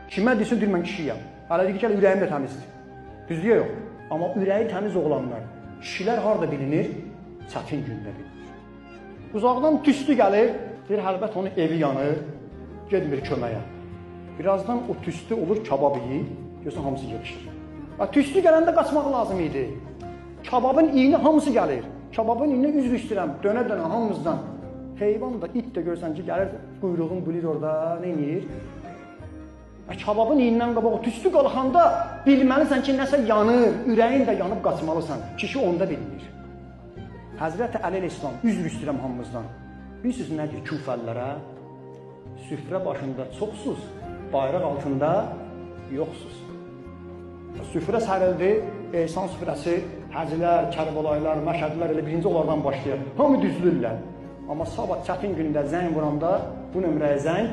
Kimə desin, deyir mən kişiyəm. Hələ deyir ki, ürəyim də təmizdir. Düzdür yox. Amma ürəyi təmiz oğlanlar, kişilər harada bilinir? Çətin gündə bilinir. Uzaqdan tüstü gəlir, deyir, həlbət onun evi yanır, gedmir köməyə. Birazdan o tüstü olur, kabab yiyir, görsən hamısı yığışır. Tüstü gələndə qaçmaq lazım idi. Kababın iyini hamısı gəlir. Kababın iyini üzr istəyirəm, dönə-dönə hamımızdan. Heyvan da, it də görsən ki, gəlir, quyruğun bilir orada, nə edir? Kababın iyindən qabaq o tüstü qalxanda bilməlisən ki, nəsə yanır, ürəyin də yanıb qaçmalısan. Kişi onda bilinir. Həzrəti Əli əleyhissalam, üzr istəyirəm hamımızdan. Bilirsiniz nədir küfəllərə? Süfrə başında çoxsuz, bayraq altında yoxsuz. Süfrə sərildi, ehsan süfrəsi, həcilər, kərbəlaylar, məşədlər elə birinci onlardan başlayır. Hamı düzülürlər. Amma sabah çətin gündə zəng vuranda bu nömrəyə zəng